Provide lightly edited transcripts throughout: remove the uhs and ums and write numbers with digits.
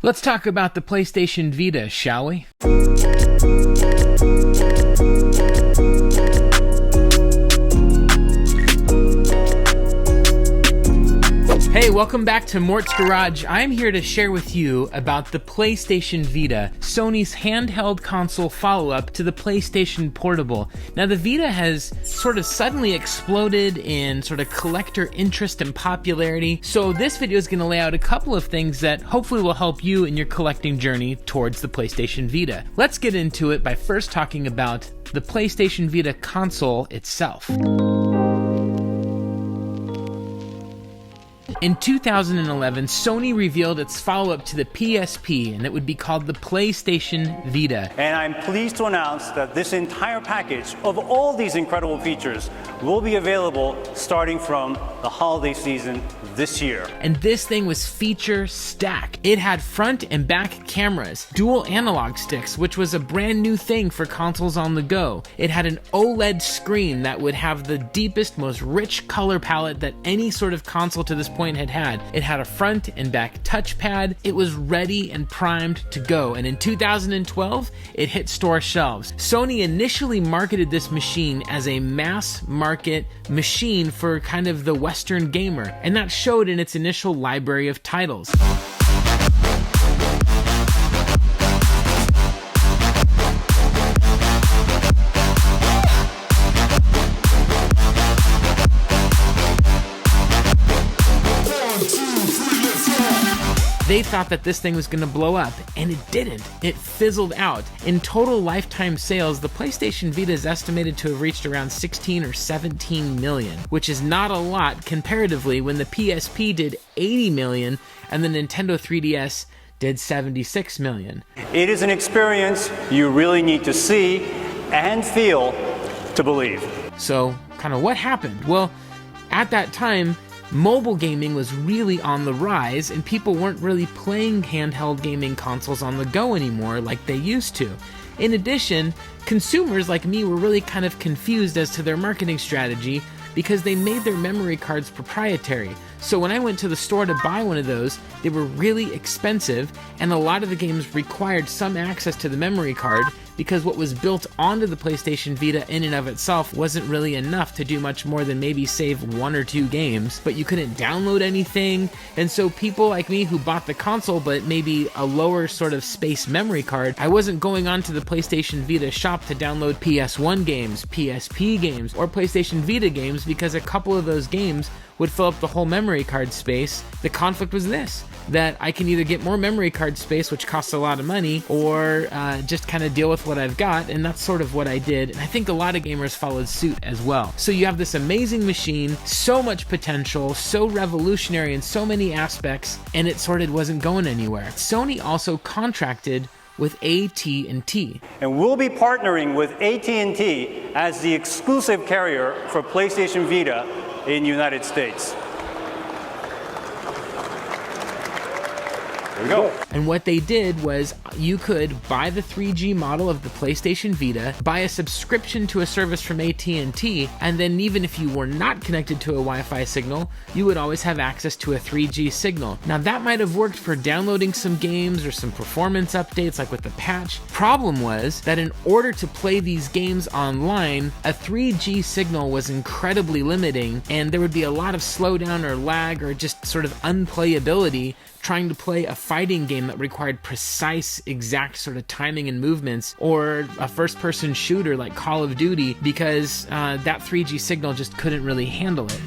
Let's talk about the PlayStation Vita, shall we? Hey, welcome back to Mort's Garage. I'm here to share with you about the PlayStation Vita, Sony's handheld console follow-up to the PlayStation Portable. Now, the Vita has sort of suddenly exploded in sort of collector interest and popularity, so this video is going to lay out a couple of things that hopefully will help you in your collecting journey towards the PlayStation Vita. Let's get into it by first talking about the PlayStation Vita console itself. In 2011, Sony revealed its follow-up to the PSP, and it would be called the PlayStation Vita. And I'm pleased to announce that this entire package of all these incredible features will be available starting from the holiday season this year. And this thing was feature stacked. It had front and back cameras, dual analog sticks, which was a brand new thing for consoles on the go. It had an OLED screen that would have the deepest, most rich color palette that any sort of console to this point had had. It had a front and back touchpad. It was ready and primed to go. And in 2012, it hit store shelves. Sony initially marketed this machine as a mass market machine for kind of the Western gamer, and that showed in its initial library of titles. They thought that this thing was going to blow up, and it didn't. It fizzled out. In total lifetime sales, the PlayStation Vita is estimated to have reached around 16 or 17 million, which is not a lot comparatively when the PSP did 80 million and the Nintendo 3DS did 76 million. It is an experience you really need to see and feel to believe. So, kind of what happened? Well, at that time, mobile gaming was really on the rise, and people weren't really playing handheld gaming consoles on the go anymore like they used to. In addition, consumers like me were really kind of confused as to their marketing strategy because they made their memory cards proprietary. So when I went to the store to buy one of those, they were really expensive, and a lot of the games required some access to the memory card because what was built onto the PlayStation Vita in and of itself wasn't really enough to do much more than maybe save 1 or 2 games, but you couldn't download anything. And so people like me who bought the console but maybe a lower sort of space memory card, I wasn't going onto the PlayStation Vita shop to download PS1 games, PSP games, or PlayStation Vita games because a couple of those games would fill up the whole memory card space. The conflict was this, that I can either get more memory card space, which costs a lot of money, or just kind of deal with what I've got, and that's sort of what I did. And I think a lot of gamers followed suit as well. So you have this amazing machine, so much potential, so revolutionary in so many aspects, and it sort of wasn't going anywhere. Sony also contracted with AT&T. And we'll be partnering with AT&T as the exclusive carrier for PlayStation Vita in the United States. There we go. And what they did was you could buy the 3G model of the PlayStation Vita, buy a subscription to a service from AT&T, and then even if you were not connected to a Wi-Fi signal, you would always have access to a 3G signal. Now that might have worked for downloading some games or some performance updates like with the patch. Problem was that in order to play these games online, a 3G signal was incredibly limiting, and there would be a lot of slowdown or lag or just sort of unplayability trying to play a fighting game that required precise, exact sort of timing and movements, or a first-person shooter like Call of Duty, because that 3G signal just couldn't really handle it.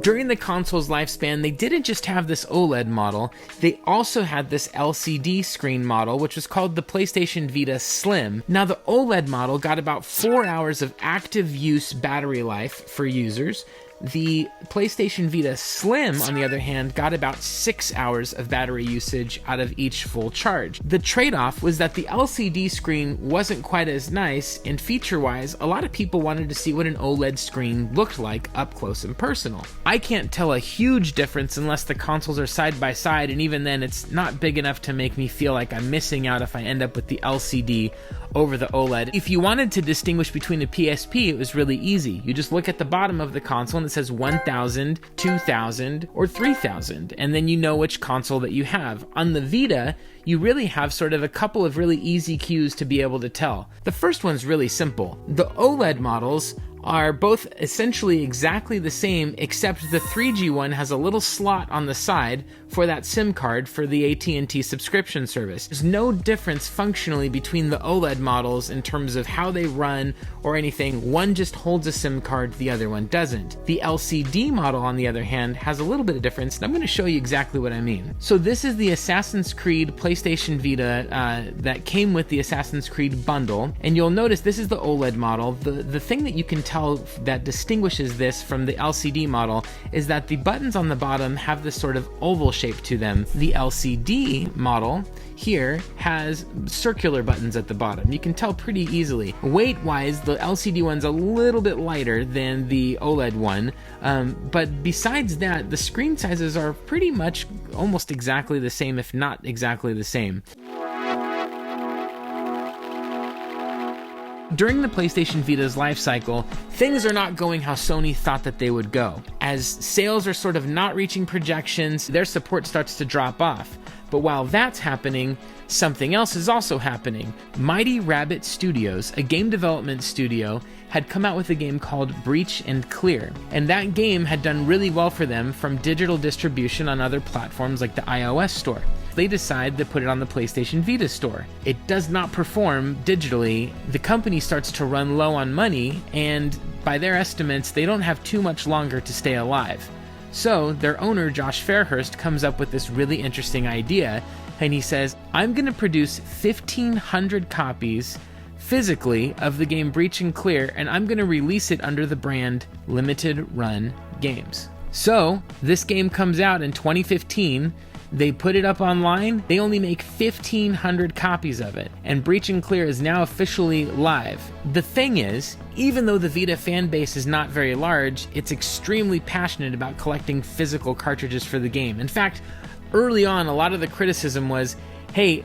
During the console's lifespan, they didn't just have this OLED model, they also had this LCD screen model, which was called the PlayStation Vita Slim. Now, the OLED model got about 4 hours of active use battery life for users. The PlayStation Vita Slim, on the other hand, got about 6 hours of battery usage out of each full charge. The trade-off was that the LCD screen wasn't quite as nice, and feature-wise, a lot of people wanted to see what an OLED screen looked like up close and personal. I can't tell a huge difference unless the consoles are side by side, and even then it's not big enough to make me feel like I'm missing out if I end up with the LCD over the OLED. If you wanted to distinguish between a PSP, it was really easy. You just look at the bottom of the console that says 1000, 2000, or 3000, and then you know which console that you have. On the Vita, you really have sort of a couple of really easy cues to be able to tell. The first one's really simple. The OLED models are both essentially exactly the same, except the 3G one has a little slot on the side for that SIM card for the AT&T subscription service. There's no difference functionally between the OLED models in terms of how they run or anything. One just holds a SIM card, the other one doesn't. The LCD model, on the other hand, has a little bit of difference, and I'm going to show you exactly what I mean. So this is the Assassin's Creed PlayStation Vita that came with the Assassin's Creed bundle, and you'll notice this is the OLED model. The thing that you can tell that distinguishes this from the LCD model is that the buttons on the bottom have this sort of oval shape to them. The LCD model here has circular buttons at the bottom. You can tell pretty easily. Weight-wise, the LCD one's a little bit lighter than the OLED one, but besides that, the screen sizes are pretty much almost exactly the same, if not exactly the same. During the PlayStation Vita's life cycle, things are not going how Sony thought that they would go. As sales are sort of not reaching projections, their support starts to drop off. But while that's happening, something else is also happening. Mighty Rabbit Studios, a game development studio, had come out with a game called Breach and Clear, and that game had done really well for them from digital distribution on other platforms like the iOS store. They decide to put it on the PlayStation Vita store. It does not perform digitally. The company starts to run low on money, and by their estimates, they don't have too much longer to stay alive. So their owner, Josh Fairhurst, comes up with this really interesting idea, and he says, I'm going to produce 1,500 copies physically of the game Breach and Clear, and I'm going to release it under the brand Limited Run Games. So this game comes out in 2015. They put it up online. They only make 1,500 copies of it, and Breach and Clear is now officially live. The thing is, even though the Vita fan base is not very large, it's extremely passionate about collecting physical cartridges for the game. In fact, early on, a lot of the criticism was, hey,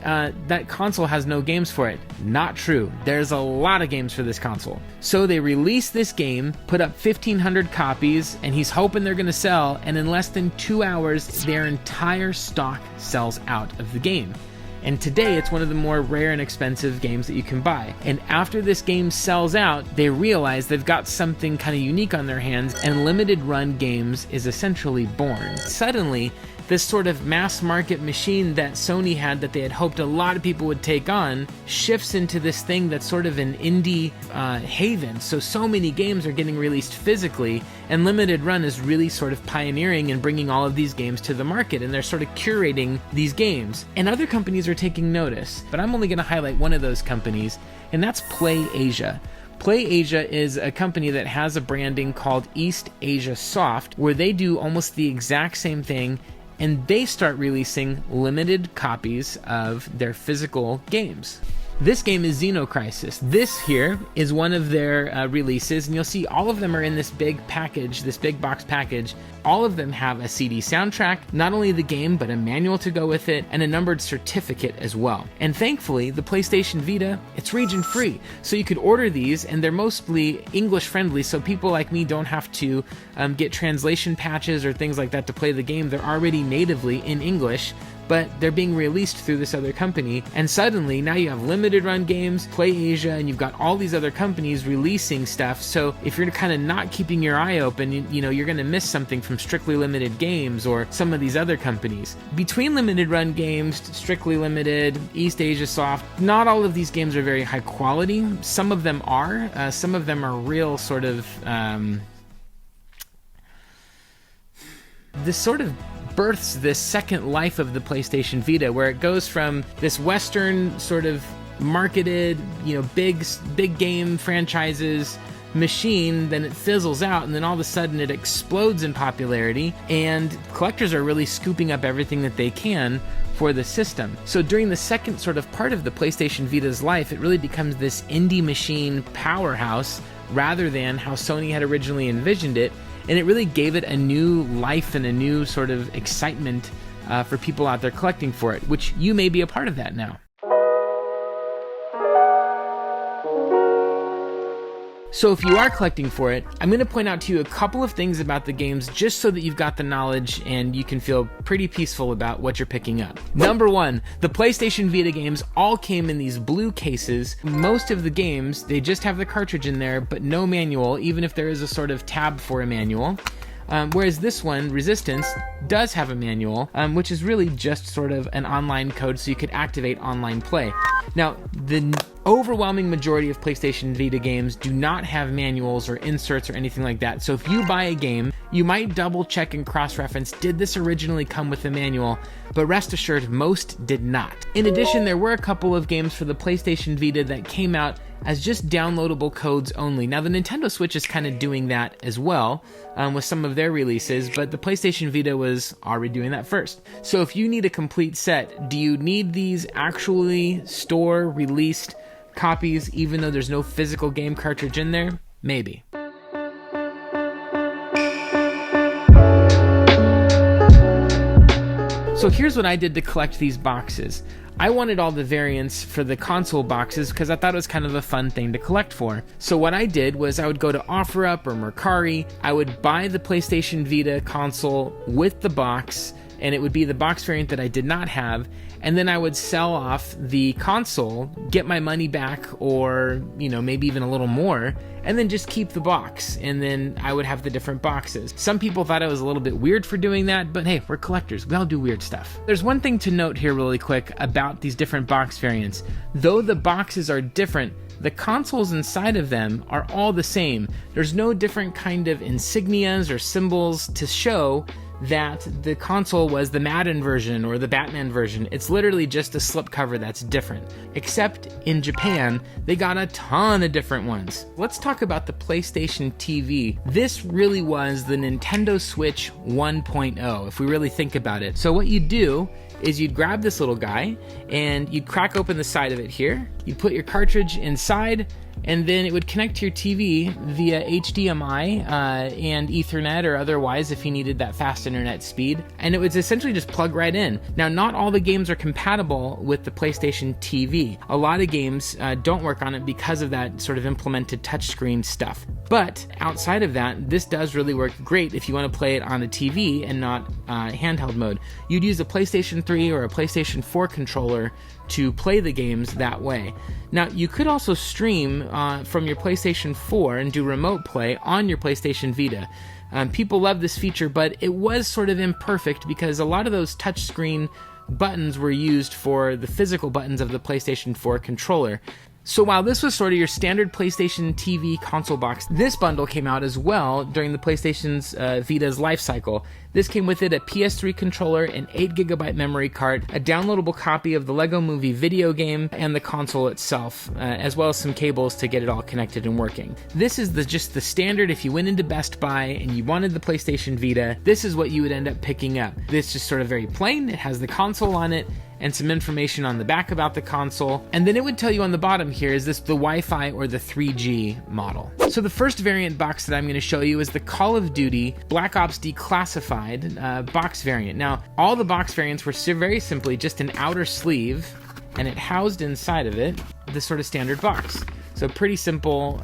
that console has no games for it. Not true. There's a lot of games for this console. So they released this game, put up 1,500 copies, and he's hoping they're going to sell, and in less than 2 hours, their entire stock sells out of the game. And today, it's one of the more rare and expensive games that you can buy. And after this game sells out, they realize they've got something kind of unique on their hands, and Limited Run Games is essentially born. Suddenly, this sort of mass market machine that Sony had that they had hoped a lot of people would take on shifts into this thing that's sort of an indie haven. So many games are getting released physically, and Limited Run is really sort of pioneering and bringing all of these games to the market, and they're sort of curating these games. And other companies are taking notice, but I'm only going to highlight one of those companies, and that's Play Asia. Play Asia is a company that has a branding called East Asia Soft, where they do almost the exact same thing, and they start releasing limited copies of their physical games. This game is Xenocrisis. This here is one of their releases, and you'll see all of them are in this big package, this big box package. All of them have a CD soundtrack, not only the game, but a manual to go with it, and a numbered certificate as well. And thankfully, the PlayStation Vita, it's region free, so you could order these, and they're mostly English friendly, so people like me don't have to get translation patches or things like that to play the game. They're already natively in English, but they're being released through this other company, and suddenly now you have Limited Run Games, Play Asia, and you've got all these other companies releasing stuff. So if you're kind of not keeping your eye open, you know, you're going to miss something from Strictly Limited Games or some of these other companies. Between Limited Run Games, Strictly Limited, East Asia Soft, not all of these games are very high quality. Some of them are. Some of them are real sort of this sort of births this second life of the PlayStation Vita, where it goes from this Western sort of marketed, you know, big game franchises machine, then it fizzles out, and then all of a sudden it explodes in popularity, and collectors are really scooping up everything that they can for the system. So during the second sort of part of the PlayStation Vita's life, it really becomes this indie machine powerhouse rather than how Sony had originally envisioned it. And it really gave it a new life and a new sort of excitement for people out there collecting for it, which you may be a part of that now. So if you are collecting for it, I'm going to point out to you a couple of things about the games just so that you've got the knowledge and you can feel pretty peaceful about what you're picking up. Number one, the PlayStation Vita games all came in these blue cases. Most of the games, they just have the cartridge in there, but no manual, even if there is a sort of tab for a manual. Whereas this one, Resistance, does have a manual, which is really just sort of an online code so you could activate online play. Now, the overwhelming majority of PlayStation Vita games do not have manuals or inserts or anything like that. So if you buy a game, you might double check and cross-reference, did this originally come with a manual? But rest assured, most did not. In addition, there were a couple of games for the PlayStation Vita that came out as just downloadable codes only. Now, the Nintendo Switch is kind of doing that as well with some of their releases, but the PlayStation Vita was already doing that first. So if you need a complete set, do you need these actually store-released copies even though there's no physical game cartridge in there? Maybe. So here's what I did to collect these boxes. I wanted all the variants for the console boxes because I thought it was kind of a fun thing to collect for. So what I did was I would go to OfferUp or Mercari, I would buy the PlayStation Vita console with the box, and it would be the box variant that I did not have, and then I would sell off the console, get my money back, or, maybe even a little more, and then just keep the box, and then I would have the different boxes. Some people thought I was a little bit weird for doing that, but hey, we're collectors. We all do weird stuff. There's one thing to note here really quick about these different box variants. Though the boxes are different, the consoles inside of them are all the same. There's no different kind of insignias or symbols to show that the console was the Madden version or the Batman version. It's literally just a slipcover that's different. Except in Japan, they got a ton of different ones. Let's talk about the PlayStation TV. This really was the Nintendo Switch 1.0, if we really think about it. So what you do is you'd grab this little guy and you'd crack open the side of it here. You'd put your cartridge inside, and then it would connect to your TV via HDMI and Ethernet or otherwise if you needed that fast internet speed. And it would essentially just plug right in. Now, not all the games are compatible with the PlayStation TV. A lot of games don't work on it because of that sort of implemented touchscreen stuff. But outside of that, this does really work great if you want to play it on a TV and not handheld mode. You'd use a PlayStation 3 or a PlayStation 4 controller to play the games that way. Now, you could also stream from your PlayStation 4 and do remote play on your PlayStation Vita. People love this feature, but it was sort of imperfect because a lot of those touchscreen buttons were used for the physical buttons of the PlayStation 4 controller. So while this was sort of your standard PlayStation TV console box, this bundle came out as well during the PlayStation's Vita's life cycle. This came with it a PS3 controller, an 8GB memory card, a downloadable copy of the Lego Movie video game, and the console itself, as well as some cables to get it all connected and working. This is just the standard. If you went into Best Buy and you wanted the PlayStation Vita, this is what you would end up picking up. This is sort of very plain. It has the console on it and some information on the back about the console. And then it would tell you on the bottom here, is this the Wi-Fi or the 3G model? So the first variant box that I'm going to show you is the Call of Duty Black Ops Declassified box variant. Now, all the box variants were very simply just an outer sleeve, and it housed inside of it this sort of standard box. So pretty simple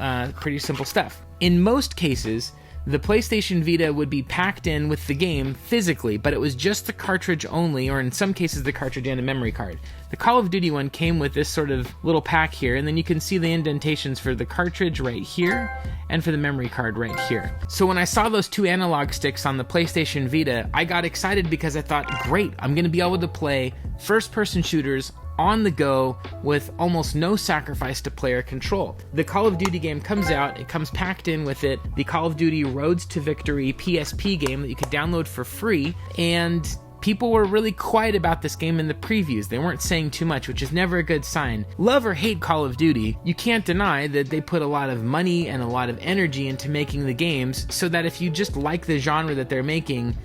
stuff. In most cases, the PlayStation Vita would be packed in with the game physically, but it was just the cartridge only, or in some cases the cartridge and a memory card. The Call of Duty one came with this sort of little pack here, and then you can see the indentations for the cartridge right here and for the memory card right here. So when I saw those two analog sticks on the PlayStation Vita, I got excited because I thought, great, I'm going to be able to play first-person shooters on the go with almost no sacrifice to player control. The Call of Duty game comes out, it comes packed in with it, the Call of Duty Roads to Victory PSP game that you could download for free, and people were really quiet about this game in the previews. They weren't saying too much, which is never a good sign. Love or hate Call of Duty, you can't deny that they put a lot of money and a lot of energy into making the games so that if you just like the genre that they're making,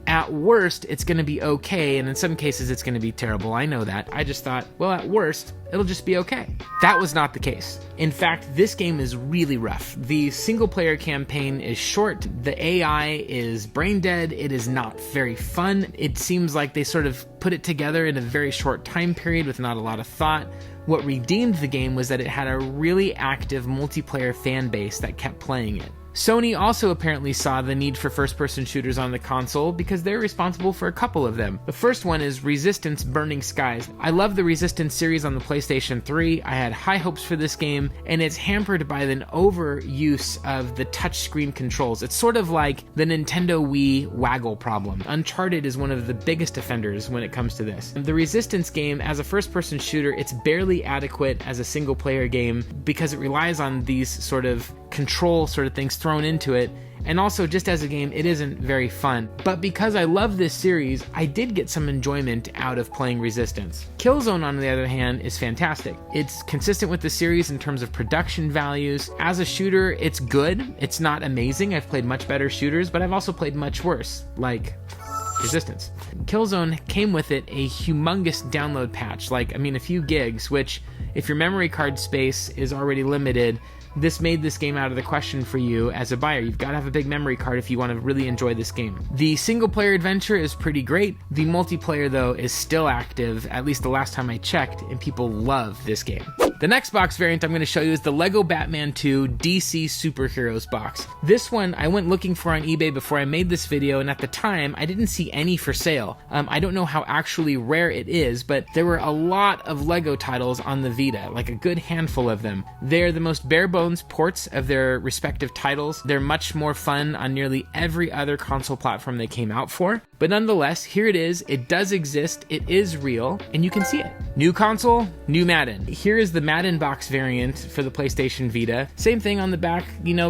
At worst, it's going to be okay, and in some cases it's going to be terrible. I know that. I just thought, well, at worst, it'll just be okay. That was not the case. In fact, this game is really rough. The single-player campaign is short. The AI is brain dead. It is not very fun. It seems like they sort of put it together in a very short time period with not a lot of thought. What redeemed the game was that it had a really active multiplayer fan base that kept playing it. Sony also apparently saw the need for first-person shooters on the console because they're responsible for a couple of them. The first one is Resistance Burning Skies. I love the Resistance series on the PlayStation 3. I had high hopes for this game, and it's hampered by an overuse of the touchscreen controls. It's sort of like the Nintendo Wii waggle problem. Uncharted is one of the biggest offenders when it comes to this. The Resistance game, as a first-person shooter, it's barely adequate as a single-player game because it relies on these sort of control sort of things thrown into it, and also just as a game it isn't very fun. But because I love this series, I did get some enjoyment out of playing Resistance. Killzone, on the other hand, is fantastic. It's consistent with the series in terms of production values. As a shooter, it's good. It's not amazing. I've played much better shooters, but I've also played much worse, like Resistance. Killzone came with it a humongous download patch, like, a few gigs, which, if your memory card space is already limited, this made this game out of the question for you as a buyer. You've got to have a big memory card if you want to really enjoy this game. The single-player adventure is pretty great. The multiplayer, though, is still active, at least the last time I checked, and people love this game. The next box variant I'm going to show you is the LEGO Batman 2 DC Superheroes box. This one I went looking for on eBay before I made this video, and at the time I didn't see any for sale. I don't know how actually rare it is, but there were a lot of LEGO titles on the Vita, like a good handful of them. They're the most bare-bones ports of their respective titles. They're much more fun on nearly every other console platform they came out for. But nonetheless, here it is. It does exist. It is real, and you can see it. New console, new Madden. Here is the Madden box variant for the PlayStation Vita. Same thing on the back,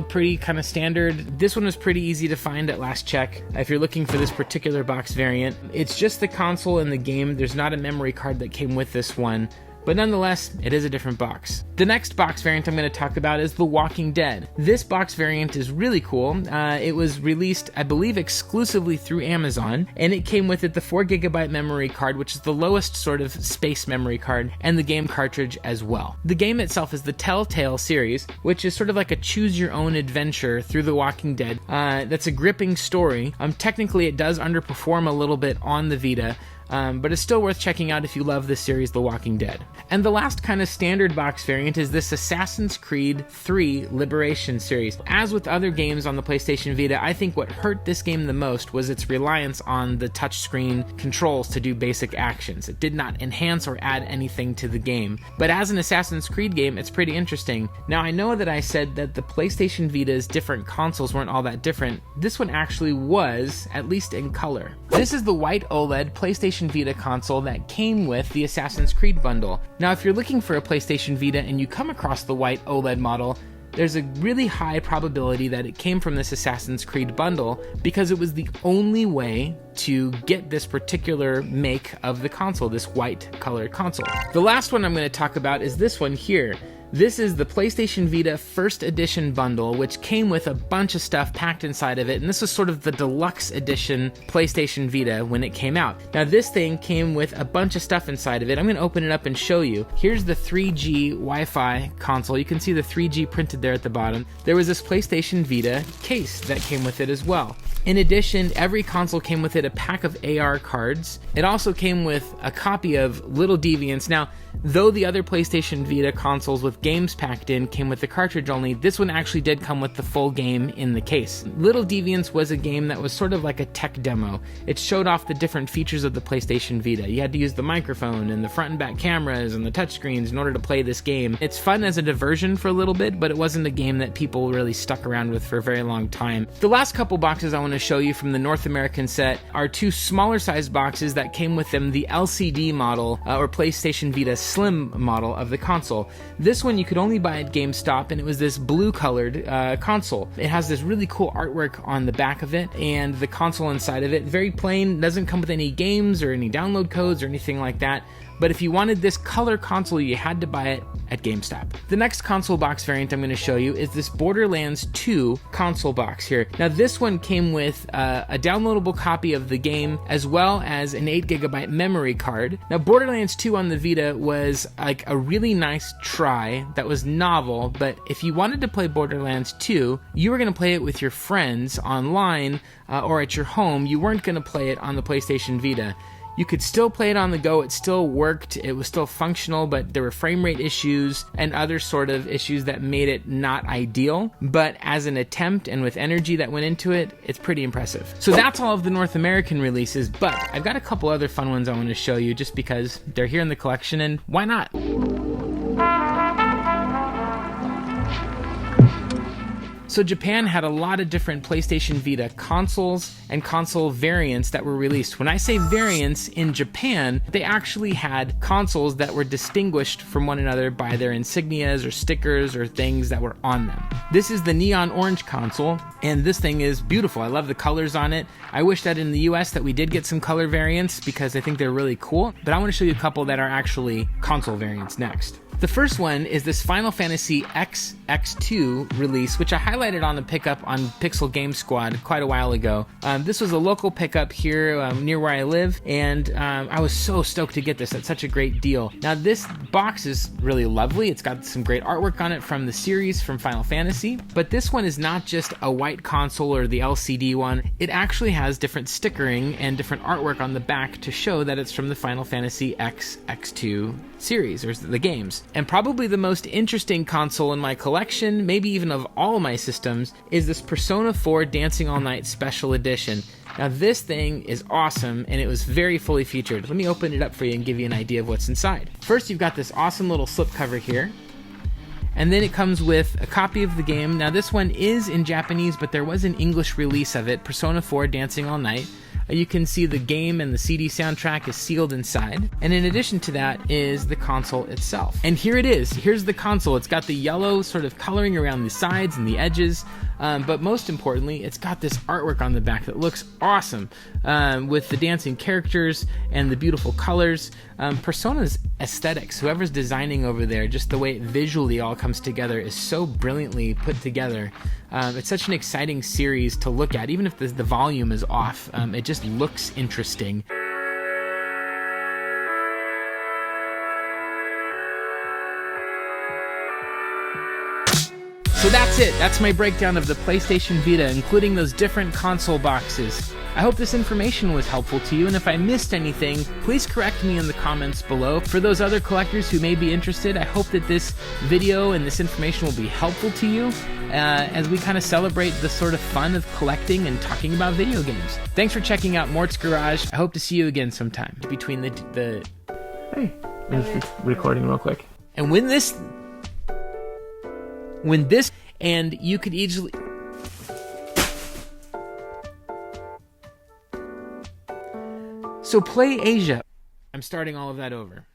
pretty kind of standard. This one was pretty easy to find at last check. If you're looking for this particular box variant, it's just the console and the game. There's not a memory card that came with this one. But nonetheless, it is a different box. The next box variant I'm going to talk about is The Walking Dead. This box variant is really cool. It was released, I believe, exclusively through Amazon, and it came with it the 4GB memory card, which is the lowest sort of space memory card, and the game cartridge as well. The game itself is the Telltale series, which is sort of like a choose-your-own adventure through The Walking Dead. That's a gripping story. Technically, it does underperform a little bit on the Vita, but it's still worth checking out if you love this series, The Walking Dead. And the last kind of standard box variant is this Assassin's Creed 3 Liberation series. As with other games on the PlayStation Vita, I think what hurt this game the most was its reliance on the touchscreen controls to do basic actions. It did not enhance or add anything to the game. But as an Assassin's Creed game, it's pretty interesting. Now, I know that I said that the PlayStation Vita's different consoles weren't all that different. This one actually was, at least in color. This is the white OLED PlayStation Vita console that came with the Assassin's Creed bundle. Now, if you're looking for a PlayStation Vita and you come across the white OLED model, there's a really high probability that it came from this Assassin's Creed bundle because it was the only way to get this particular make of the console, this white colored console. The last one I'm going to talk about is this one here. This is the PlayStation Vita First Edition bundle, which came with a bunch of stuff packed inside of it, and this was sort of the deluxe edition PlayStation Vita when it came out. Now, this thing came with a bunch of stuff inside of it. I'm going to open it up and show you. Here's the 3G Wi-Fi console. You can see the 3G printed there at the bottom. There was this PlayStation Vita case that came with it as well. In addition, every console came with it a pack of AR cards. It also came with a copy of Little Deviants. Now, though the other PlayStation Vita consoles with games packed in came with the cartridge only, this one actually did come with the full game in the case. Little Deviants was a game that was sort of like a tech demo. It showed off the different features of the PlayStation Vita. You had to use the microphone and the front and back cameras and the touchscreens in order to play this game. It's fun as a diversion for a little bit, but it wasn't a game that people really stuck around with for a very long time. The last couple boxes I want to show you from the North American set are two smaller sized boxes that came with them the LCD model or PlayStation Vita Slim model of the console. This one you could only buy at GameStop, and it was this blue colored console. It has this really cool artwork on the back of it, and the console inside of it, very plain, doesn't come with any games or any download codes or anything like that. but if you wanted this color console, you had to buy it at GameStop. The next console box variant I'm going to show you is this Borderlands 2 console box here. Now this one came with a downloadable copy of the game as well as an 8GB memory card. Now Borderlands 2 on the Vita was like a really nice try that was novel, but if you wanted to play Borderlands 2, you were going to play it with your friends online or at your home. You weren't going to play it on the PlayStation Vita. You could still play it on the go, it still worked, it was still functional, but there were frame rate issues and other sort of issues that made it not ideal. But as an attempt and with energy that went into it, it's pretty impressive. So that's all of the North American releases, but I've got a couple other fun ones I want to show you just because they're here in the collection and why not? So Japan had a lot of different PlayStation Vita consoles and console variants that were released. When I say variants in Japan, they actually had consoles that were distinguished from one another by their insignias or stickers or things that were on them. This is the neon orange console, and this thing is beautiful. I love the colors on it. I wish that in the US that we did get some color variants because I think they're really cool, but I want to show you a couple that are actually console variants next. The first one is this Final Fantasy X-X2 release, which I highlighted on a pickup on Pixel Game Squad quite a while ago. This was a local pickup here near where I live, and I was so stoked to get this at such a great deal. Now this box is really lovely. It's got some great artwork on it from the series from Final Fantasy, but this one is not just a white console or the LCD one. It actually has different stickering and different artwork on the back to show that it's from the Final Fantasy X-X2 series, or the games. And probably the most interesting console in my collection, maybe even of all my systems, is this Persona 4 Dancing All Night Special Edition. Now this thing is awesome, and it was very fully featured. Let me open it up for you and give you an idea of what's inside. First, you've got this awesome little slipcover here. And then it comes with a copy of the game. Now this one is in Japanese, but there was an English release of it, Persona 4 Dancing All Night. You can see the game and the CD soundtrack is sealed inside. And in addition to that is the console itself. And here it is. Here's the console. It's got the yellow sort of coloring around the sides and the edges. But most importantly, it's got this artwork on the back that looks awesome with the dancing characters and the beautiful colors. Persona's aesthetics, whoever's designing over there, just the way it visually all comes together is so brilliantly put together. It's such an exciting series to look at, even if the volume is off. It just looks interesting. So that's it. That's my breakdown of the PlayStation Vita, including those different console boxes. I hope this information was helpful to you, and if I missed anything, please correct me in the comments below. For those other collectors who may be interested, I hope that this video and this information will be helpful to you as we kind of celebrate the sort of fun of collecting and talking about video games. Thanks for checking out Mort's Garage. I hope to see you again sometime. Between the Hey, I'm just recording real quick. And when this, and you could easily... So play Asia. I'm starting all of that over.